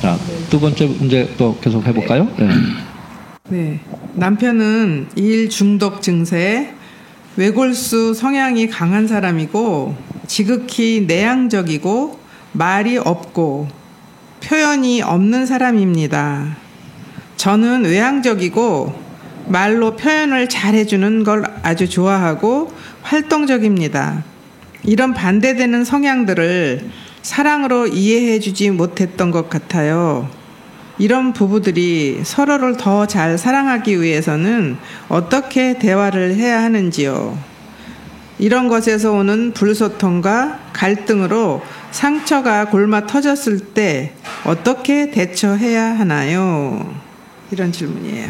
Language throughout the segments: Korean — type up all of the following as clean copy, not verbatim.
자, 두 번째 문제 또 계속 해볼까요? 네. 네. 남편은 일 중독 증세, 외골수 성향이 강한 사람이고 지극히 내향적이고 말이 없고 표현이 없는 사람입니다. 저는 외향적이고 말로 표현을 잘해주는 걸 아주 좋아하고 활동적입니다. 이런 반대되는 성향들을 사랑으로 이해해주지 못했던 것 같아요. 이런 부부들이 서로를 더 잘 사랑하기 위해서는 어떻게 대화를 해야 하는지요. 이런 것에서 오는 불소통과 갈등으로 상처가 골마 터졌을 때 어떻게 대처해야 하나요? 이런 질문이에요.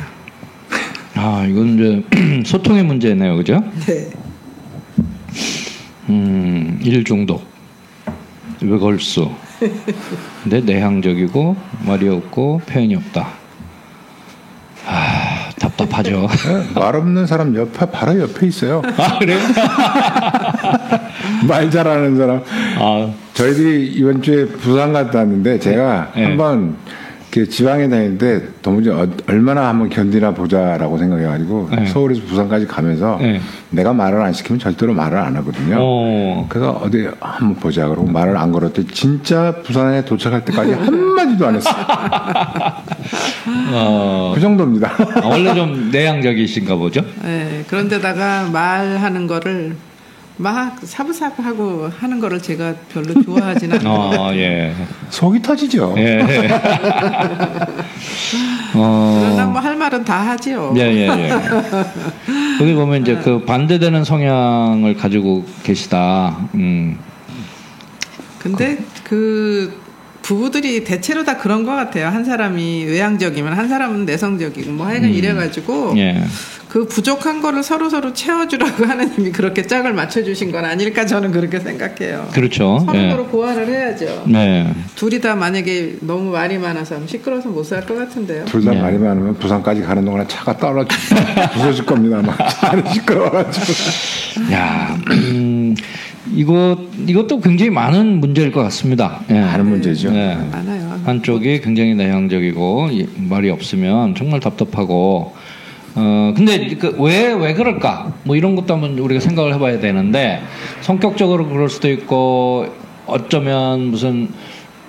아, 이건 이제 소통의 문제네요, 그죠? 네. 일 중독, 외골수, 근데 내향적이고 말이 없고 표현이 없다. 아, 답답하죠. 말 없는 사람 바로 옆에 있어요. 아, 그래요? 말 잘하는 사람. 아. 저희들이 이번 주에 부산 갔다 왔는데 제가 네. 한번 지방에 다니는데 도무지 얼마나 한번 견디나 보자라고 생각해가지고 네. 서울에서 부산까지 가면서 네. 내가 말을 안 시키면 절대로 말을 안 하거든요. 그래서 어디 한번 보자 그러고 말을 안 걸었더니 진짜 부산에 도착할 때까지 한마디도 안 했어요. 그 정도입니다. 원래 좀 내향적이신가 보죠? 네, 그런데다가 말하는 거를 막 사부사부하고 하는 거를 제가 별로 좋아하진 않아요. 예. 속이 터지죠. 예. 그러나 뭐 할 말은 다 하지요. 예. 거기 보면 이제 그 반대되는 성향을 가지고 계시다. 근데 그 부부들이 대체로 다 그런 것 같아요. 한 사람이 외향적이면 한 사람은 내성적이고 뭐 하여간 이래가지고 예. 그 부족한 거를 서로 채워주라고 하느님이 그렇게 짝을 맞춰주신 건 아닐까 저는 그렇게 생각해요. 그렇죠. 서로 보완을 해야죠. 네. 둘이 다 만약에 너무 말이 많아서 시끄러워서 못 살 것 같은데요. 둘 다 말이 많으면 부산까지 가는 동안에 차가 떨어져 부서질 겁니다. 막 차는 시끄러워가지고. 야, 이것도 굉장히 많은 문제일 것 같습니다. 예. 많은 문제죠. 네. 많아요. 한쪽이 굉장히 내향적이고 말이 없으면 정말 답답하고. 근데 왜 그럴까? 뭐 이런 것도 한번 우리가 생각을 해봐야 되는데 성격적으로 그럴 수도 있고 어쩌면 무슨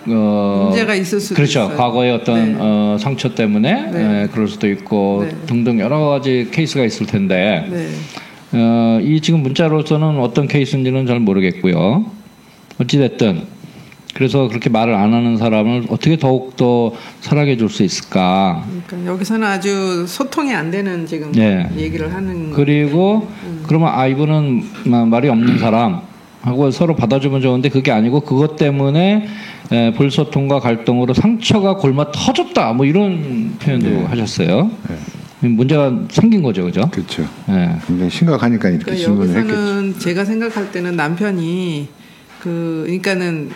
문제가 있을 수도 그렇죠. 있어요. 과거의 어떤 상처 때문에 그럴 수도 있고 등등 여러 가지 케이스가 있을 텐데 이 지금 문자로서는 어떤 케이스인지는 잘 모르겠고요. 어찌됐든 그래서 그렇게 말을 안 하는 사람을 어떻게 더욱더 사랑해 줄 수 있을까? 그러니까 여기서는 아주 소통이 안 되는 지금 얘기를 하는 그리고 그러면 이분은 말이 없는 사람하고 서로 받아주면 좋은데 그게 아니고 그것 때문에 불소통과 갈등으로 상처가 골마 터졌다 뭐 이런 표현도 하셨어요. 문제가 생긴 거죠, 그죠? 그렇죠. 네. 굉장히 심각하니까 이렇게 질문을 했겠죠. 여기서는 제가 생각할 때는 남편이 그러니까는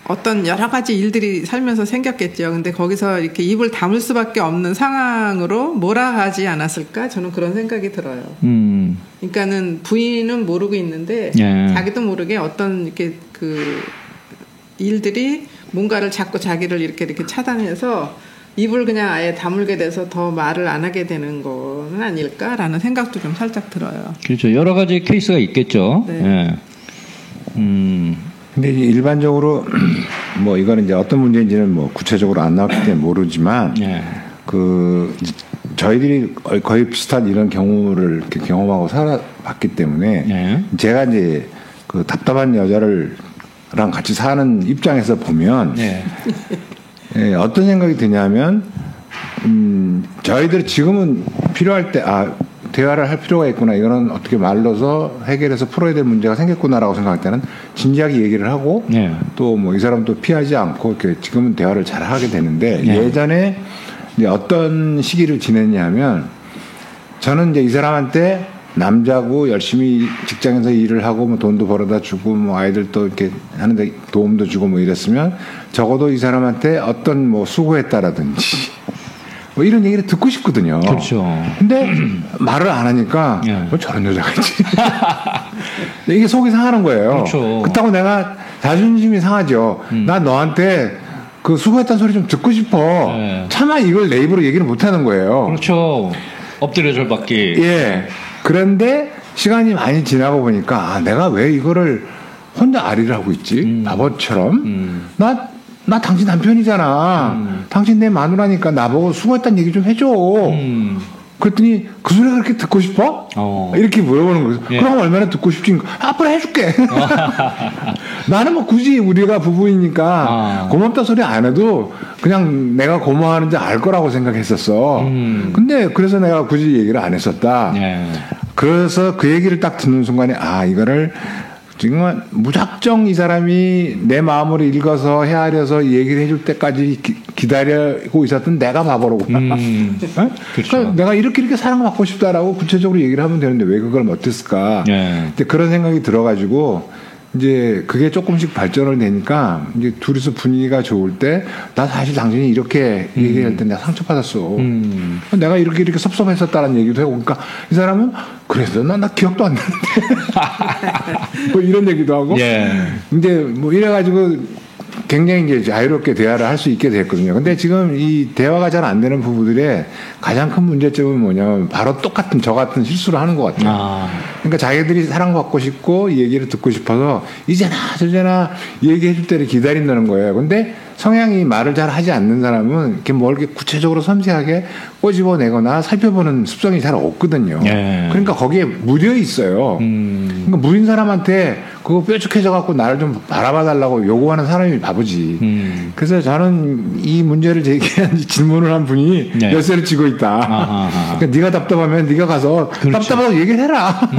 어떤 여러 가지 일들이 살면서 생겼겠죠. 근데 거기서 이렇게 입을 다물 수밖에 없는 상황으로 몰아가지 않았을까? 저는 그런 생각이 들어요. 그러니까는 부인은 모르고 있는데 자기도 모르게 어떤 이렇게 그 일들이 뭔가를 자꾸 자기를 이렇게 차단해서 입을 그냥 아예 다물게 돼서 더 말을 안 하게 되는 거는 아닐까라는 생각도 좀 살짝 들어요. 그렇죠. 여러 가지 케이스가 있겠죠. 네. 근데 일반적으로 뭐 이거는 이제 어떤 문제인지는 뭐 구체적으로 안 나왔기 때문에 모르지만 저희들이 거의 비슷한 이런 경우를 이렇게 경험하고 살아봤기 때문에 제가 이제 그 답답한 여자랑 같이 사는 입장에서 보면 어떤 생각이 드냐면 저희들이 지금은 필요할 때 대화를 할 필요가 있구나. 이거는 어떻게 말로서 해결해서 풀어야 될 문제가 생겼구나라고 생각할 때는 진지하게 얘기를 하고 또 뭐 이 사람도 피하지 않고 이렇게 지금은 대화를 잘 하게 되는데 예전에 이제 어떤 시기를 지냈냐 하면 저는 이제 이 사람한테 남자고 열심히 직장에서 일을 하고 뭐 돈도 벌어다 주고 뭐 아이들도 이렇게 하는데 도움도 주고 뭐 이랬으면 적어도 이 사람한테 어떤 뭐 수고했다라든지 뭐 이런 얘기를 듣고 싶거든요. 그렇죠. 근데 말을 안 하니까 뭐 저런 여자가 있지. 이게 속이 상하는 거예요. 그렇죠. 그렇다고 내가 자존심이 상하죠. 나 너한테 그 수고했다는 소리 좀 듣고 싶어. 네. 차마 이걸 내 입으로 얘기를 못 하는 거예요. 그렇죠. 엎드려 절받기. 예. 그런데 시간이 많이 지나고 보니까 아, 내가 왜 이거를 혼자 아리를 하고 있지? 바보처럼. 나 당신 남편이잖아. 당신 내 마누라니까 나보고 수고했다는 얘기 좀 해줘. 그랬더니 그 소리가 그렇게 듣고 싶어? 이렇게 물어보는 거예요. 예. 그럼 얼마나 듣고 싶지? 앞으로 해줄게. 나는 뭐 굳이 우리가 부부이니까 고맙다 소리 안 해도 그냥 내가 고마워하는지 알 거라고 생각했었어. 근데 그래서 내가 굳이 얘기를 안 했었다. 예. 그래서 그 얘기를 딱 듣는 순간에 아 이거를 정말 무작정 이 사람이 내 마음을 읽어서 헤아려서 얘기를 해줄 때까지 기다리고 있었던 내가 바보로구나. 어? 그렇죠. 그러니까 내가 이렇게 사랑받고 싶다라고 구체적으로 얘기를 하면 되는데 왜 그걸 못했을까. 네. 그런 생각이 들어가지고 이제 그게 조금씩 발전을 되니까 이제 둘이서 분위기가 좋을 때 나 사실 당신이 이렇게 얘기할 때 내가 상처받았어. 내가 이렇게 섭섭했었다는 얘기도 하고 그러니까 이 사람은 그래서 나 기억도 안 나는데 뭐 이런 얘기도 하고 예. 이제 뭐 이래가지고 굉장히 이제 자유롭게 대화를 할 수 있게 됐거든요. 근데 지금 이 대화가 잘 안 되는 부부들의 가장 큰 문제점은 뭐냐면 바로 똑같은 저 같은 실수를 하는 것 같아요. 그러니까 자기들이 사랑받고 싶고 얘기를 듣고 싶어서 이제나 저제나 얘기해 줄 때를 기다린다는 거예요. 근데 성향이 말을 잘 하지 않는 사람은 이렇게 뭘 이렇게 구체적으로 섬세하게 꼬집어내거나 살펴보는 습성이 잘 없거든요. 예. 그러니까 거기에 무뎌 있어요. 그러니까 무딘 사람한테 그거 뾰족해져 갖고 나를 좀 바라봐 달라고 요구하는 사람이 바보지. 그래서 저는 이 문제를 제기한 질문을 한 분이 네. 열쇠를 쥐고 있다. 그러니까 네가 답답하면 네가 가서 그렇죠. 답답하다고 얘기를 해라.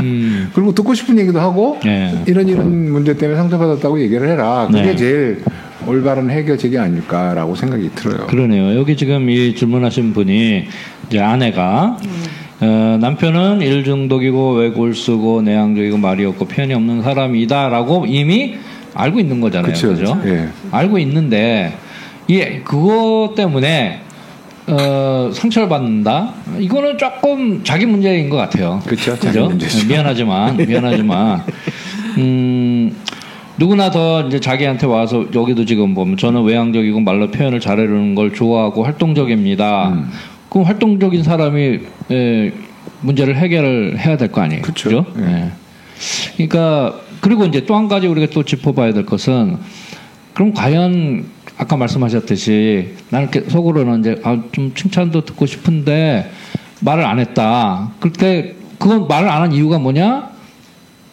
그리고 듣고 싶은 얘기도 하고 네. 이런 문제 때문에 상처받았다고 얘기를 해라. 그게 네. 제일 올바른 해결책이 아닐까라고 생각이 들어요. 그러네요. 여기 지금 이 질문하신 분이 이제 아내가 남편은 일중독이고 외골 쓰고 내향적이고 말이 없고 표현이 없는 사람이다라고 이미 알고 있는 거잖아요. 그렇죠? 예. 알고 있는데 그거 때문에 상처를 받는다. 이거는 조금 자기 문제인 것 같아요. 그렇죠. 자기 문제죠. 미안하지만 누구나 더 이제 자기한테 와서 여기도 지금 보면 저는 외향적이고 말로 표현을 잘해주는 걸 좋아하고 활동적입니다. 그럼 활동적인 사람이 문제를 해결을 해야 될 거 아니에요. 그렇죠. 네. 그러니까 그리고 이제 또 한 가지 우리가 또 짚어봐야 될 것은 그럼 과연 아까 말씀하셨듯이 나는 이렇게 속으로는 이제 좀 칭찬도 듣고 싶은데 말을 안 했다. 그때 그건 말을 안 한 이유가 뭐냐?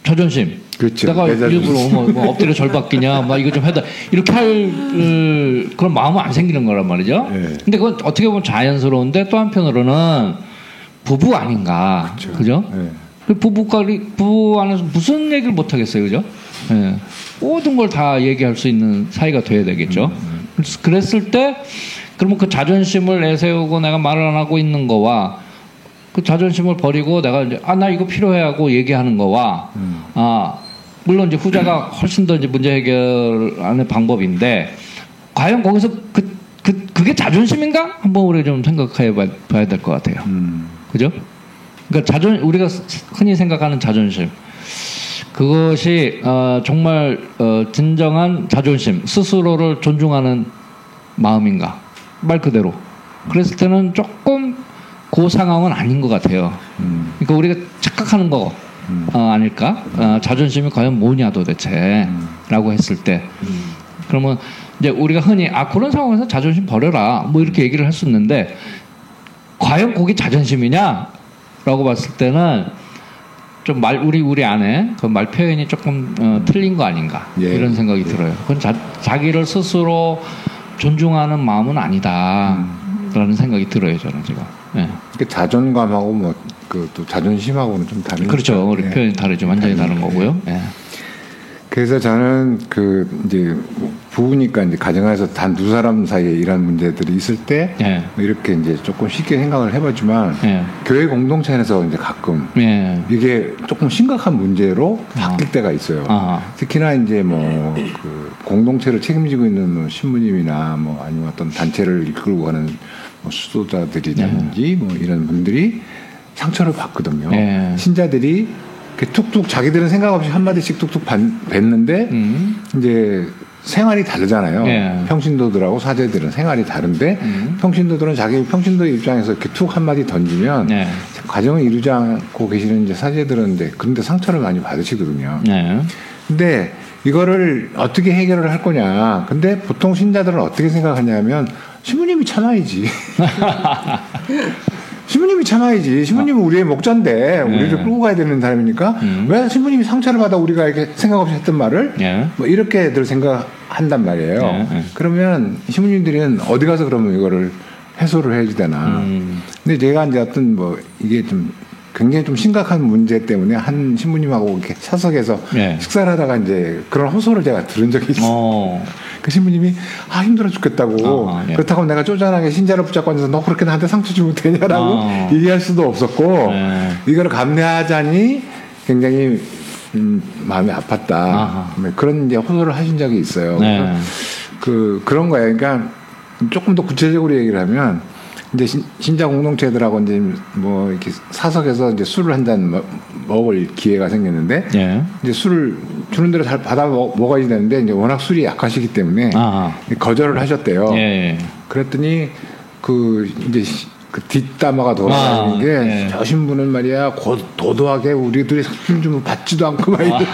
자존심. 그렇죠. 내가 일부러 뭐 엎드려 절받기냐, 막 이거 좀 해다 이렇게 할 그런 마음은 안 생기는 거란 말이죠. 네. 근데 그건 어떻게 보면 자연스러운데 또 한편으로는 부부 아닌가, 그죠? 네. 부부 안에서 무슨 얘기를 못 하겠어요, 그죠? 네. 모든 걸 다 얘기할 수 있는 사이가 돼야 되겠죠. 그랬을 때 그러면 그 자존심을 내세우고 내가 말을 안 하고 있는 거와 그 자존심을 버리고 내가 이제 나 이거 필요해 하고 얘기하는 거와 물론 이제 후자가 훨씬 더 이제 문제 해결하는 방법인데 과연 거기서 그게 자존심인가? 한번 우리 좀 생각해 봐야 될 것 같아요. 그죠? 그러니까 우리가 흔히 생각하는 자존심 그것이 정말 진정한 자존심 스스로를 존중하는 마음인가? 말 그대로. 그랬을 때는 조금 그 상황은 아닌 것 같아요. 그러니까 우리가 착각하는 거 아닐까? 자존심이 과연 뭐냐 도대체 라고 했을 때 그러면 이제 우리가 흔히 그런 상황에서 자존심 버려라 뭐 이렇게 얘기를 할 수 있는데 과연 그게 자존심이냐? 라고 봤을 때는 좀 우리 안에 그 말 표현이 조금 틀린 거 아닌가 이런 생각이 들어요. 그건 자기를 스스로 존중하는 마음은 아니다라는 생각이 들어요 저는 지금. 네. 자존감하고 뭐 또 자존심하고는 좀 다른. 그렇죠. 우리 표현이 다르죠. 완전히 다른 거고요. 네. 그래서 저는 이제 부부니까 이제 가정에서 단 두 사람 사이에 이런 문제들이 있을 때 네. 이렇게 이제 조금 쉽게 생각을 해보지만 네. 교회 공동체 안에서 이제 가끔 네. 이게 조금 심각한 문제로 바뀔 때가 있어요. 특히나 이제 뭐 그 공동체를 책임지고 있는 뭐 신부님이나 뭐 아니면 어떤 단체를 이끌고 가는 뭐 수도자들이라든지 뭐 이런 분들이 상처를 받거든요. 신자들이 툭툭 자기들은 생각 없이 한마디씩 툭툭 뱉는데 이제 생활이 다르잖아요. 예. 평신도들하고 사제들은 생활이 다른데 평신도들은 자기 평신도의 입장에서 이렇게 툭 한마디 던지면 예. 과정을 이루지 않고 계시는 이제 사제들은 이제 그런데 상처를 많이 받으시거든요. 예. 근데 이거를 어떻게 해결을 할 거냐. 근데 보통 신자들은 어떻게 생각하냐면 신부님이 참아야지. 신부님이 참아야지. 신부님은 우리의 목자인데 우리를 끌고 가야 되는 사람이니까 왜 신부님이 상처를 받아 우리가 이렇게 생각 없이 했던 말을 뭐 이렇게들 생각한단 말이에요. 그러면 신부님들은 어디 가서 그러면 이거를 해소를 해야지 되나. 근데 제가 이제 어떤 뭐 이게 좀 굉장히 좀 심각한 문제 때문에 한 신부님하고 이렇게 사석에서 식사를 하다가 이제 그런 호소를 제가 들은 적이 있어요. 그 신부님이 힘들어 죽겠다고 그렇다고 내가 쪼잔하게 신자를 붙잡고 앉아서 너 그렇게 나한테 상처 주면 되냐라고 얘기할 수도 없었고 이거를 감내하자니 굉장히 마음이 아팠다. 그런 이제 호소를 하신 적이 있어요. 그런 거예요. 그러니까 조금 더 구체적으로 얘기를 하면 이제 신자 공동체들하고 이제 뭐 이렇게 사석에서 이제 술을 한 잔 먹을 기회가 생겼는데 이제 술을 주는 대로 잘 받아 먹어야 되는데 이제 워낙 술이 약하시기 때문에 거절을 하셨대요. 그랬더니 그 이제 그 뒷담화가 돌아다니는 게 저 신부는 말이야 도도하게 우리들이 술 좀 받지도 않고 막 이래.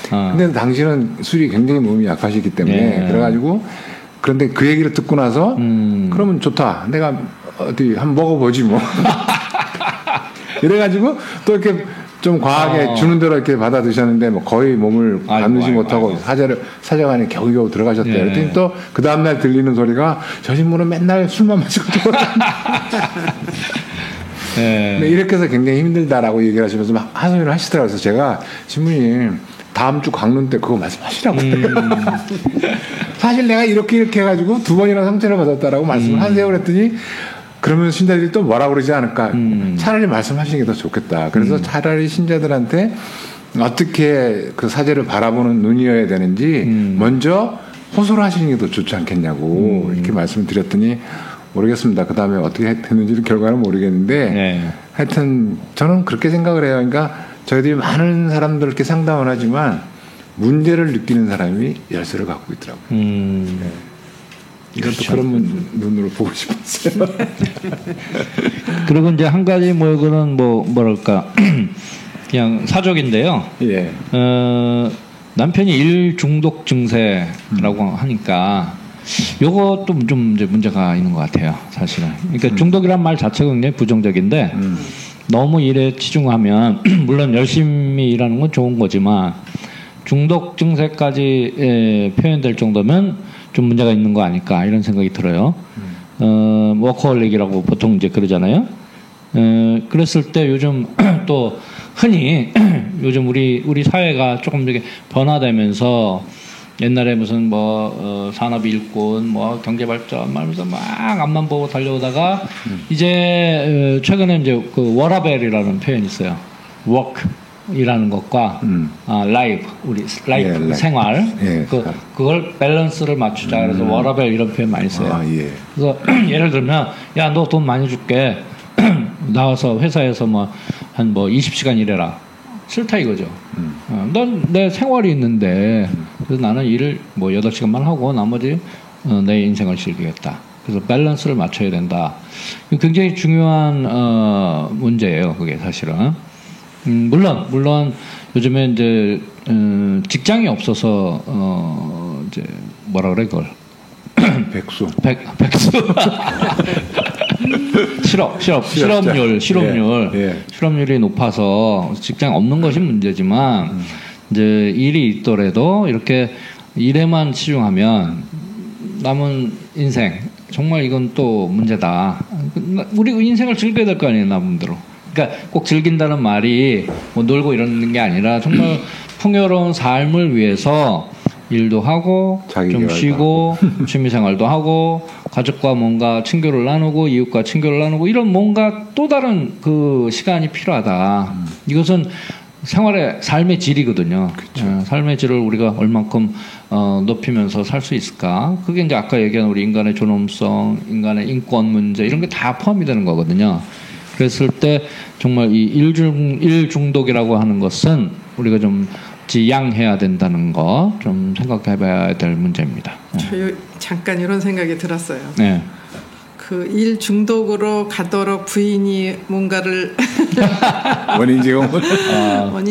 근데 당신은 술이 굉장히 몸이 약하시기 때문에 그래가지고. 그런데 그 얘기를 듣고 나서 그러면 좋다. 내가 어디 한번 먹어보지 뭐. 이래가지고 또 이렇게 좀 과하게 주는 대로 이렇게 받아 드셨는데 뭐 거의 몸을 가누지 못하고 사제관에 겨우겨우 들어가셨대요. 그랬더니 또 그 다음날 들리는 소리가 저 신부는 맨날 술만 마시고 돌아다닌다. 네, 이렇게 해서 굉장히 힘들다라고 얘기를 하시면서 막 하소연을 하시더라고요. 그래서 제가 신부님 다음 주 강론 때 그거 말씀하시라고. 사실 내가 이렇게 해가지고 2번이나 상처를 받았다라고 말씀을 하세요. 그랬더니 그러면 신자들이 또 뭐라 그러지 않을까. 차라리 말씀하시는 게 더 좋겠다. 그래서 차라리 신자들한테 어떻게 그 사제를 바라보는 눈이어야 되는지 먼저 호소를 하시는 게 더 좋지 않겠냐고 이렇게 말씀을 드렸더니 모르겠습니다. 그 다음에 어떻게 됐는지는 결과는 모르겠는데 하여튼 저는 그렇게 생각을 해요. 그러니까 저희들이 많은 사람들께 상담을 하지만 문제를 느끼는 사람이 열쇠를 갖고 있더라고요. 이것도 그렇죠. 그런 눈으로 보고 싶었어요. 그리고 이제 한 가지 그는 뭐랄까 그냥 사족인데요. 남편이 일 중독 증세라고 하니까 요것도 좀 이제 문제가 있는 것 같아요. 사실은. 그러니까 중독이란 말 자체가 굉장히 부정적인데. 너무 일에 치중하면 물론 열심히 일하는 건 좋은 거지만 중독 증세까지 표현될 정도면 좀 문제가 있는 거 아닐까 이런 생각이 들어요. 워커홀릭이라고 보통 이제 그러잖아요. 그랬을 때 요즘 또 흔히 요즘 우리 사회가 조금 되게 변화되면서 옛날에 무슨 산업 일꾼 경제 발전 말면서 막 앞만 보고 달려오다가 이제 최근에 이제 그 워라벨이라는 표현이 있어요. work이라는 것과 life 우리 라이프 생활 그걸 밸런스를 맞추자 그래서 워라벨 이런 표현 많이 써요. 그래서 예를 들면 야 너 돈 많이 줄게 나와서 회사에서 한 20시간 일해라. 싫다 이거죠. 넌 내 생활이 있는데 그래서 나는 일을 8시간만 하고 나머지 내 인생을 즐기겠다. 그래서 밸런스를 맞춰야 된다. 굉장히 중요한 문제예요. 그게 사실은. 물론 요즘에 이제 직장이 없어서 이제 뭐라 그래 그걸 백수. 실업률이 높아서 직장 없는 것이 문제지만 이제 일이 있더라도 이렇게 일에만 치중하면 남은 인생 정말 이건 또 문제다. 우리 인생을 즐겨야 될 거 아니에요, 나름대로. 그러니까 꼭 즐긴다는 말이 놀고 이러는 게 아니라 정말 풍요로운 삶을 위해서 일도 하고 좀 쉬고 취미생활도 하고 가족과 뭔가 친교를 나누고 이웃과 친교를 나누고 이런 뭔가 또 다른 그 시간이 필요하다. 이것은 생활의 삶의 질이거든요. 그렇죠. 삶의 질을 우리가 얼만큼 높이면서 살 수 있을까? 그게 이제 아까 얘기한 우리 인간의 존엄성, 인간의 인권 문제 이런 게 다 포함이 되는 거거든요. 그랬을 때 정말 이 일 중독이라고 하는 것은 우리가 좀 지양해야 된다는 거 좀 생각해봐야 될 문제입니다. 저 잠깐 이런 생각이 들었어요. 네. 그 일 중독으로 가도록 부인이 뭔가를 원인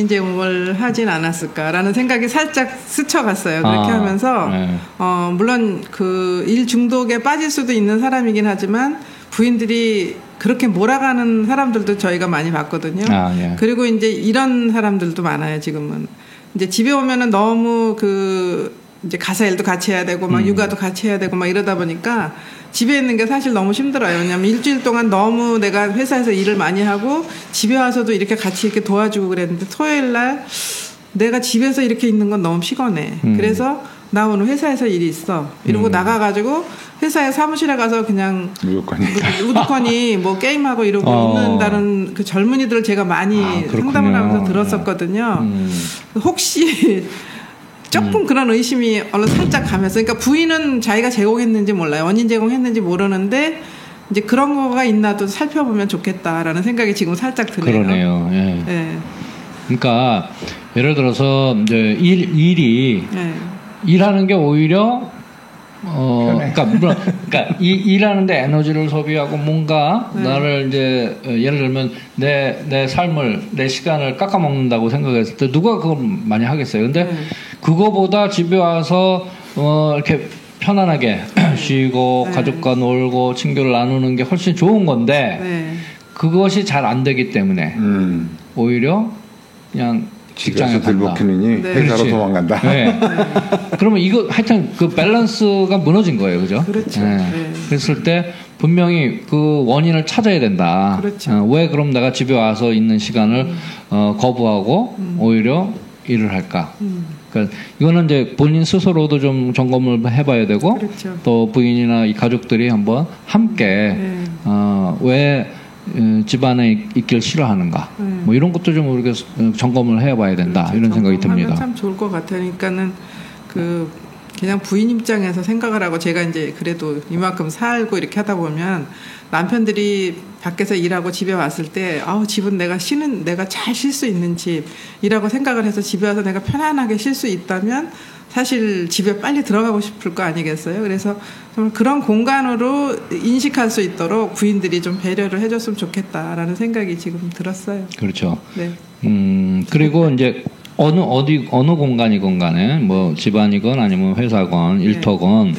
제공을 하진 않았을까라는 생각이 살짝 스쳐갔어요. 그렇게 하면서 네. 물론 그 일 중독에 빠질 수도 있는 사람이긴 하지만 부인들이 그렇게 몰아가는 사람들도 저희가 많이 봤거든요. 예. 그리고 이제 이런 사람들도 많아요. 지금은 이제 집에 오면은 너무 이제 가사 일도 같이 해야 되고 막 육아도 같이 해야 되고 막 이러다 보니까 집에 있는 게 사실 너무 힘들어요. 왜냐하면 일주일 동안 너무 내가 회사에서 일을 많이 하고 집에 와서도 이렇게 같이 이렇게 도와주고 그랬는데 토요일 날 내가 집에서 이렇게 있는 건 너무 피곤해. 그래서 나 오늘 회사에서 일이 있어. 이러고 나가가지고 회사에 사무실에 가서 그냥 우두커니 뭐 게임하고 이러고 있는다는 그 젊은이들을 제가 많이 상담을 하면서 들었었거든요. 혹시 조금 그런 의심이 얼른 살짝 가면서, 그러니까 부인은 자기가 제공했는지 몰라요. 원인 제공했는지 모르는데 이제 그런 거가 있나도 살펴보면 좋겠다라는 생각이 지금 살짝 드네요. 그러네요. 예. 예. 그러니까 예를 들어서 이제 일이 일하는 게 오히려 그러니까 일하는데 에너지를 소비하고 뭔가 나를 이제 예를 들면 내 삶을 내 시간을 깎아먹는다고 생각했을 때 누가 그걸 많이 하겠어요. 근데 그거보다 집에 와서 이렇게 편안하게 쉬고 가족과 놀고 친교를 나누는 게 훨씬 좋은 건데 그것이 잘 안 되기 때문에 오히려 그냥 직장에 들먹히느니 회사로 도망간다. 네. 그러면 이거 하여튼 그 밸런스가 무너진 거예요, 그죠? 그렇죠. 그랬을 때 분명히 그 원인을 찾아야 된다. 그렇죠. 왜 그럼 내가 집에 와서 있는 시간을 거부하고 오히려 일을 할까? 그러니까 이거는 이제 본인 스스로도 좀 점검을 해봐야 되고 그렇죠. 또 부인이나 이 가족들이 한번 함께 왜 집안에 있길 싫어하는가 뭐 이런 것도 좀 우리가 점검을 해봐야 된다. 그렇죠. 이런 생각이 듭니다. 참 좋을 것 같아요. 그러니까는 그냥 부인 입장에서 생각을 하고 제가 이제 그래도 이만큼 살고 이렇게 하다 보면 남편들이 밖에서 일하고 집에 왔을 때 집은 내가 잘 쉴 수 있는 집이라고 생각을 해서 집에 와서 내가 편안하게 쉴 수 있다면 사실 집에 빨리 들어가고 싶을 거 아니겠어요? 그래서 정말 그런 공간으로 인식할 수 있도록 부인들이 좀 배려를 해줬으면 좋겠다라는 생각이 지금 들었어요. 그렇죠. 네. 그리고 이제 어느 공간이건 간에 뭐 집안이건 아니면 회사건 일터건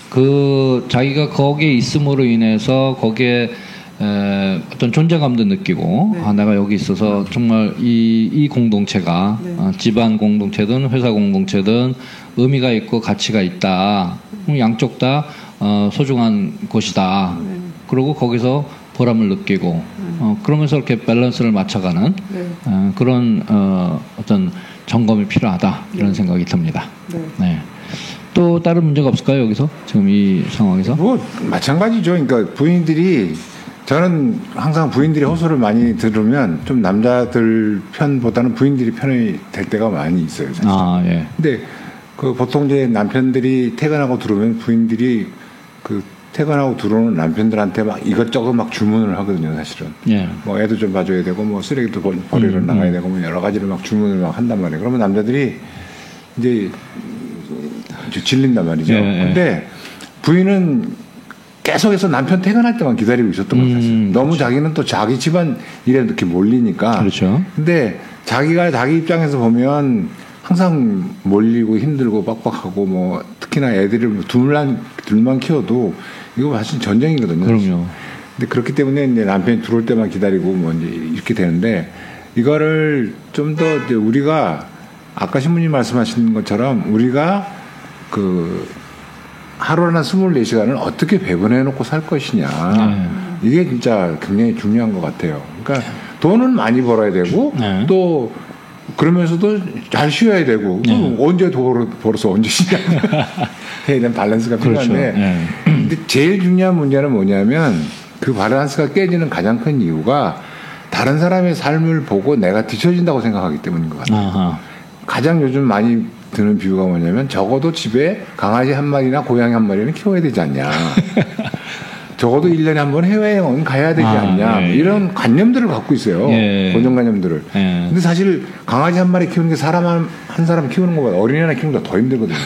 그 자기가 거기에 있음으로 인해서 거기에 어떤 존재감도 느끼고 내가 여기 있어서 정말 이 공동체가 집안 공동체든 회사 공동체든 의미가 있고 가치가 있다. 양쪽 다 소중한 곳이다. 그리고 거기서 보람을 느끼고 그러면서 이렇게 밸런스를 맞춰가는 그런 어떤 점검이 필요하다. 이런 생각이 듭니다. 네. 또 다른 문제가 없을까요? 여기서 지금 이 상황에서? 뭐 마찬가지죠. 그러니까 부인들이 저는 항상 부인들이 호소를 많이 들으면 좀 남자들 편보다는 부인들이 편이 될 때가 많이 있어요. 사실. 예. 근데 그 보통 이제 남편들이 퇴근하고 들어오면 부인들이 그 퇴근하고 들어오는 남편들한테 막 이것저것 막 주문을 하거든요, 사실은. 예. 뭐 애도 좀 봐줘야 되고 뭐 쓰레기도 버리러 나가야 되고 뭐 여러 가지를 막 주문을 막 한단 말이에요. 그러면 남자들이 이제 질린단 말이죠. 근데 부인은 계속해서 남편 퇴근할 때만 기다리고 있었던 거죠. 너무 그렇죠. 자기는 또 자기 집안 일에 이렇게 몰리니까. 그렇죠. 근데 자기가 자기 입장에서 보면 항상 몰리고 힘들고 빡빡하고 뭐 특히나 애들을 둘만 키워도 이거 사실 전쟁이거든요. 그럼요. 근데 그렇기 때문에 이제 남편이 들어올 때만 기다리고 뭐 이제 이렇게 되는데 이거를 좀 더 우리가 아까 신부님 말씀하신 것처럼 우리가 하루나 24시간을 어떻게 배분해 놓고 살 것이냐. 이게 진짜 굉장히 중요한 것 같아요. 그러니까 돈은 많이 벌어야 되고 또 그러면서도 잘 쉬어야 되고 언제 벌어서 언제 쉬냐. 해야 되는 밸런스가 필요한데 근데 제일 중요한 문제는 뭐냐면 그 밸런스가 깨지는 가장 큰 이유가 다른 사람의 삶을 보고 내가 뒤처진다고 생각하기 때문인 것 같아요. 가장 요즘 많이 드는 비유가 뭐냐면 적어도 집에 강아지 한 마리나 고양이 한 마리는 키워야 되지 않냐. 적어도 1년에 한 번 해외여행은 가야 되지 않냐 이런 관념들을 갖고 있어요. 고정관념들을. 근데 사실 강아지 한 마리 키우는 게 사람 한 사람 키우는 것보다 어린이 하나 키우는 게 더 힘들거든요.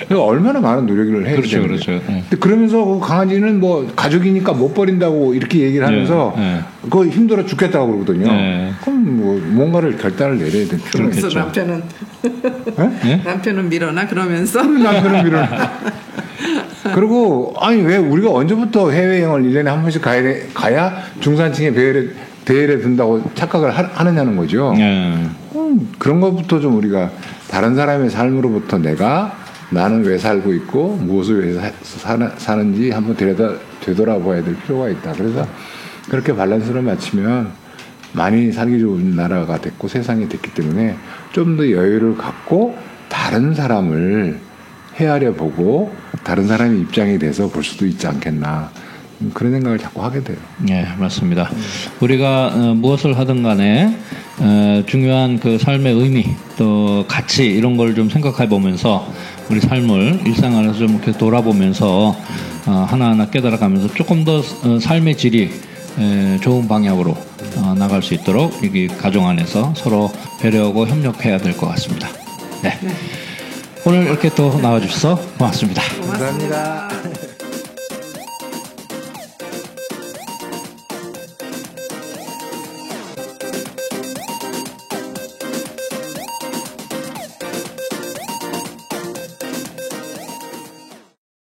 그러니까 얼마나 많은 노력을 해야 되죠. 그렇죠. 근데 그러면서 그 강아지는 뭐 가족이니까 못 버린다고 이렇게 얘기를 하면서 그거 힘들어 죽겠다고 그러거든요. 그럼 뭐 뭔가를 결단을 내려야 될 필요가 있죠. 남편은 남편은 밀어나 그러면서 남편은 밀어나. 그리고 아니 왜 우리가 언제부터 해외여행을 1년에 한 번씩 가야 중산층의 대열에 든다고 착각을 하느냐는 거죠. 그런 것부터 좀 우리가 다른 사람의 삶으로부터 나는 왜 살고 있고 무엇을 위해서 사는지 한번 되돌아봐야 될 필요가 있다. 그래서 그렇게 밸런스를 맞추면 많이 살기 좋은 나라가 됐고 세상이 됐기 때문에 좀 더 여유를 갖고 다른 사람을 헤아려 보고 다른 사람의 입장이 돼서 볼 수도 있지 않겠나 그런 생각을 자꾸 하게 돼요. 네, 맞습니다. 우리가 무엇을 하든 간에 중요한 그 삶의 의미 또 가치 이런 걸 좀 생각해 보면서 우리 삶을 일상안에서 좀 이렇게 돌아보면서 하나하나 깨달아가면서 조금 더 삶의 질이 좋은 방향으로 나갈 수 있도록 여기 가정 안에서 서로 배려하고 협력해야 될 것 같습니다. 네. 오늘 이렇게 또 나와주셔서 고맙습니다. 고맙습니다.